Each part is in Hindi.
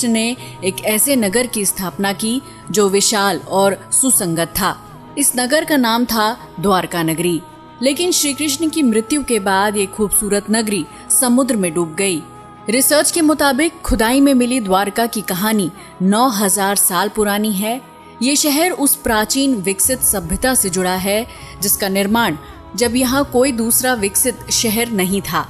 कृष्ण ने एक ऐसे नगर की स्थापना की जो विशाल और सुसंगत था। इस नगर का नाम था द्वारका नगरी। लेकिन श्री कृष्ण की मृत्यु के बाद ये खूबसूरत नगरी समुद्र में डूब गई। रिसर्च के मुताबिक खुदाई में मिली द्वारका की कहानी 9000 साल पुरानी है। ये शहर उस प्राचीन विकसित सभ्यता से जुड़ा है जिसका निर्माण जब यहाँ कोई दूसरा विकसित शहर नहीं था।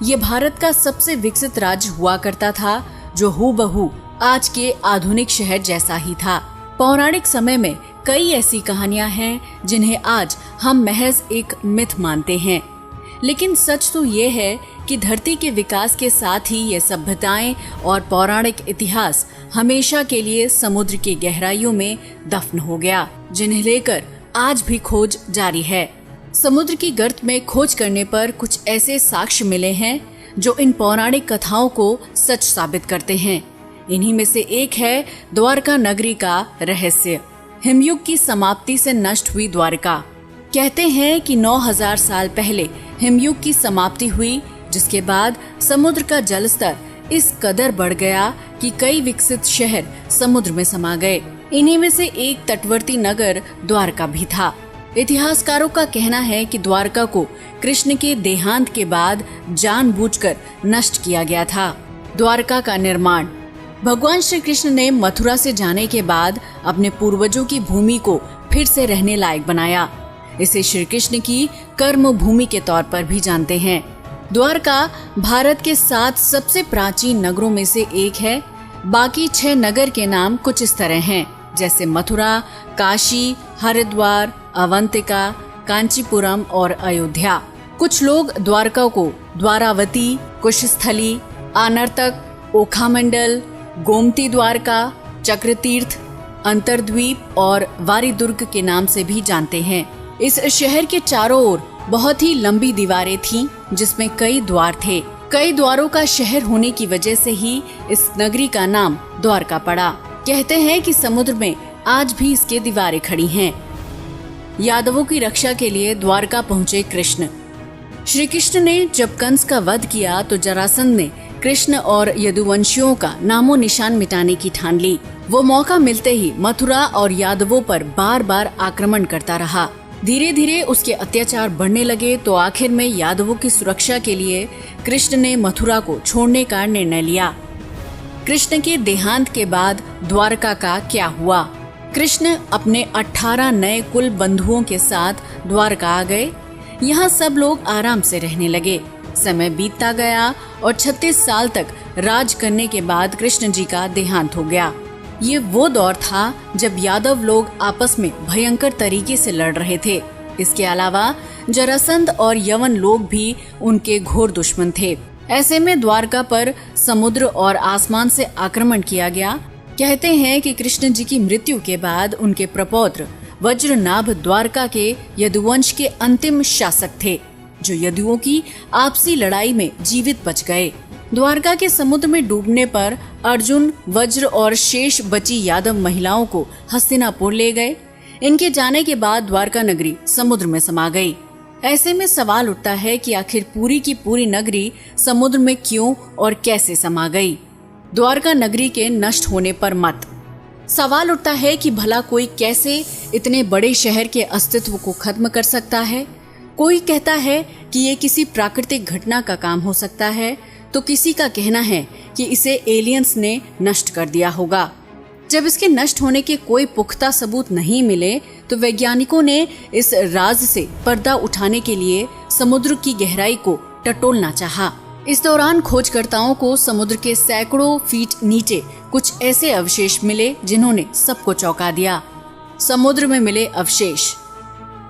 ये भारत का सबसे विकसित राज्य हुआ करता था जो हूबहू आज के आधुनिक शहर जैसा ही था। पौराणिक समय में कई ऐसी कहानियां हैं जिन्हें आज हम महज एक मिथ मानते हैं, लेकिन सच तो ये है कि धरती के विकास के साथ ही ये सभ्यताएं और पौराणिक इतिहास हमेशा के लिए समुद्र की गहराइयों में दफन हो गया, जिन्हें लेकर आज भी खोज जारी है। समुद्र की गर्त में खोज करने पर कुछ ऐसे साक्ष्य मिले हैं जो इन पौराणिक कथाओं को सच साबित करते हैं। इन्हीं में से एक है द्वारका नगरी का रहस्य। हिमयुग की समाप्ति से नष्ट हुई द्वारका। कहते हैं कि 9000 साल पहले हिमयुग की समाप्ति हुई, जिसके बाद समुद्र का जलस्तर इस कदर बढ़ गया कि कई विकसित शहर समुद्र में समा गए। इन्हीं में से एक तटवर्ती नगर द्वारका भी था। इतिहासकारों का कहना है कि द्वारका को कृष्ण के देहांत के बाद जानबूझकर नष्ट किया गया था। द्वारका का निर्माण भगवान श्री कृष्ण ने मथुरा से जाने के बाद अपने पूर्वजों की भूमि को फिर से रहने लायक बनाया। इसे श्री कृष्ण की कर्म भूमि के तौर पर भी जानते हैं। द्वारका भारत के 7 सबसे प्राचीन नगरों में से एक है। बाकी 6 नगर के नाम कुछ इस तरह हैं, जैसे मथुरा, काशी, हरिद्वार, अवंतिका, कांचीपुरम और अयोध्या। कुछ लोग द्वारका को द्वारावती, कुशस्थली, आनर्तक, ओखामंडल, गोमती द्वारका, चक्रतीर्थ, अंतरद्वीप और वारीदुर्ग के नाम से भी जानते हैं। इस शहर के चारों ओर बहुत ही लंबी दीवारें थीं, जिसमें कई द्वार थे। कई द्वारों का शहर होने की वजह से ही इस नगरी का नाम द्वारका पड़ा। कहते हैं कि समुद्र में आज भी इसके दीवारें खड़ी हैं। यादवों की रक्षा के लिए द्वारका पहुँचे कृष्ण। श्री कृष्ण ने जब कंस का वध किया तो जरासंध ने कृष्ण और यदुवंशियों का नामो निशान मिटाने की ठान ली। वो मौका मिलते ही मथुरा और यादवों पर बार बार आक्रमण करता रहा। धीरे धीरे उसके अत्याचार बढ़ने लगे तो आखिर में यादवों की सुरक्षा के लिए कृष्ण ने मथुरा को छोड़ने का निर्णय लिया। कृष्ण के देहांत के बाद द्वारका का क्या हुआ? कृष्ण अपने 18 नए कुल बंधुओं के साथ द्वारका आ गए। यहाँ सब लोग आराम से रहने लगे। समय बीतता गया और 36 साल तक राज करने के बाद कृष्ण जी का देहांत हो गया। ये वो दौर था जब यादव लोग आपस में भयंकर तरीके से लड़ रहे थे। इसके अलावा जरासंध और यवन लोग भी उनके घोर दुश्मन थे। ऐसे में द्वारका पर समुद्र और आसमान से आक्रमण किया गया। कहते हैं कि कृष्ण जी की मृत्यु के बाद उनके प्रपौत्र वज्रनाभ द्वारका के यदुवंश के अंतिम शासक थे, जो यदुओं की आपसी लड़ाई में जीवित बच गए। द्वारका के समुद्र में डूबने पर अर्जुन, वज्र और शेष बची यादव महिलाओं को हस्तिनापुर ले गए। इनके जाने के बाद द्वारका नगरी समुद्र में समा गई। ऐसे में सवाल उठता है कि आखिर पूरी की पूरी नगरी समुद्र में क्यों और कैसे समा गई? द्वारका नगरी के नष्ट होने पर मत। सवाल उठता है कि भला कोई कैसे इतने बड़े शहर के अस्तित्व को खत्म कर सकता है? कोई कहता है कि ये किसी प्राकृतिक घटना का काम हो सकता है, तो किसी का कहना है कि इसे एलियंस ने नष्ट कर दिया होगा। जब इसके नष्ट होने के कोई पुख्ता सबूत नहीं मिले तो वैज्ञानिकों ने इस राज से पर्दा उठाने के लिए समुद्र की गहराई को टटोलना चाहा। इस दौरान खोजकर्ताओं को समुद्र के सैकड़ों फीट नीचे कुछ ऐसे अवशेष मिले जिन्होंने सबको चौंका दिया। समुद्र में मिले अवशेष।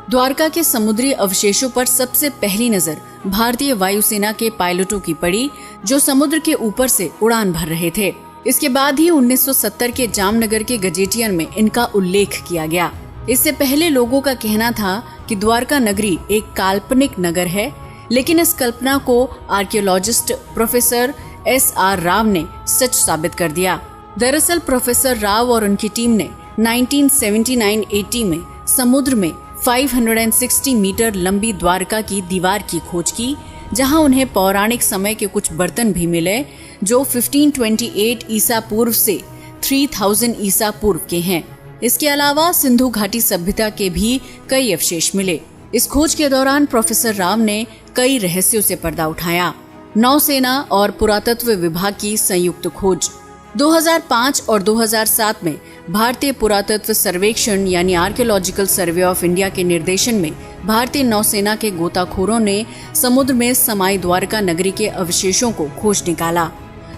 द्वारका के समुद्री अवशेषों पर सबसे पहली नजर भारतीय वायुसेना के पायलटों की पड़ी, जो समुद्र के ऊपर से उड़ान भर रहे थे। इसके बाद ही 1970 के जामनगर के गजेटियर में इनका उल्लेख किया गया। इससे पहले लोगों का कहना था कि द्वारका नगरी एक काल्पनिक नगर है, लेकिन इस कल्पना को आर्कियोलॉजिस्ट प्रोफेसर S.R. राव ने सच साबित कर दिया। दरअसल प्रोफेसर राव और उनकी टीम ने 1979-80 में समुद्र में 560 मीटर लंबी द्वारका की दीवार की खोज की, जहां उन्हें पौराणिक समय के कुछ बर्तन भी मिले जो 1528 ईसा पूर्व से 3000 ईसा पूर्व के हैं। इसके अलावा सिंधु घाटी सभ्यता के भी कई अवशेष मिले। इस खोज के दौरान प्रोफेसर राव ने कई रहस्यों से पर्दा उठाया। नौसेना और पुरातत्व विभाग की संयुक्त खोज। 2005 और 2007 में भारतीय पुरातत्व सर्वेक्षण यानी आर्कियोलॉजिकल सर्वे ऑफ इंडिया के निर्देशन में भारतीय नौसेना के गोताखोरों ने समुद्र में समाई द्वारका नगरी के अवशेषों को खोज निकाला।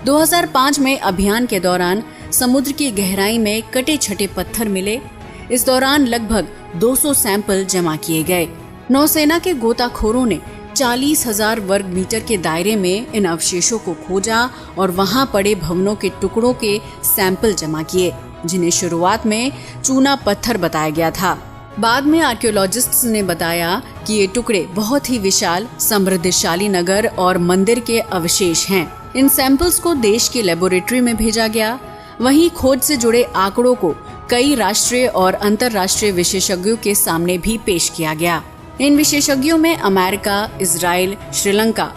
2005 में अभियान के दौरान समुद्र की गहराई में कटे छटे पत्थर मिले। इस दौरान लगभग 200 सैंपल जमा किए गए। नौसेना के गोताखोरों ने 40,000 वर्ग मीटर के दायरे में इन अवशेषों को खोजा और वहां पड़े भवनों के टुकड़ों के सैंपल जमा किए, जिन्हें शुरुआत में चूना पत्थर बताया गया था। बाद में आर्कियोलॉजिस्ट्स ने बताया कि ये टुकड़े बहुत ही विशाल समृद्धशाली नगर और मंदिर के अवशेष हैं। इन सैंपल्स को देश की लेबोरेटरी में भेजा गया। वहीं खोज से जुड़े आंकड़ों को कई राष्ट्रीय और अंतर्राष्ट्रीय विशेषज्ञों के सामने भी पेश किया गया। इन विशेषज्ञों में अमेरिका, इजराइल, श्रीलंका